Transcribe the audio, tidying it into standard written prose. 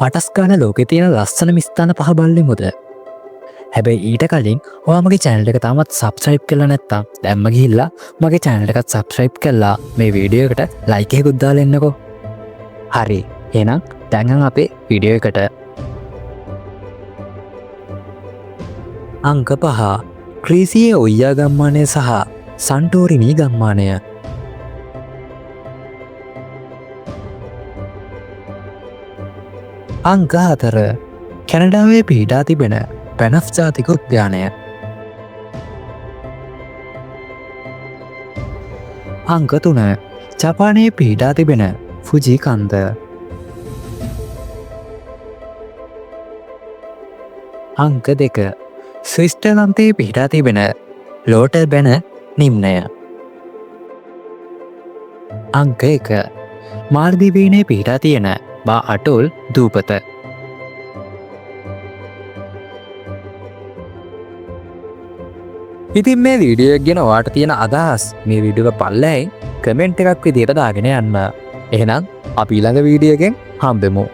පටස්ගාන ලෝකෙ තියෙන ලස්සනම ස්ථාන 5 බලමුද? හැබැයි ඊට කලින් ඔයා මගේ channel එක තාමත් subscribe කරලා නැත්නම් දැම්ම ගිහිල්ලා මගේ channel එකත් subscribe කරලා මේ වීඩියෝ එකට like එකකුත් දාලා එන්නකෝ. හරි. එහෙනම් දැන් අපේ වීඩියෝ එකට අංක 5 ක්‍රීසියේ ඔයියා ගම්මානය සහ සන්ටෝරිනි ගම්මානය. අංක 4 කැනඩාවේ පිහිටා තිබෙන පැනෆ් ජාතික උද්‍යානය. අංක 3 ජපානයේ පිහිටා තිබෙන ෆුජි කන්ද. අංක 2 ස්විට්සර්ලන්තයේ පිහිටා තිබෙන ලෝටර් බැන නිම්නය. අංක 1 මාල්දිවයිනයේ පිහිටා තියෙන බා අටෝල් දූපත. ඉතින් මේ වීඩියෝ එක ගැන ඔයාට තියෙන අදහස් මේ වීඩියෝ එක පල්ලෙහායි කමෙන්ට් එකක් විදියට දාගෙන යන්න. එහෙනම් අපි ඊළඟ වීඩියෝ එකෙන් හම්බෙමු.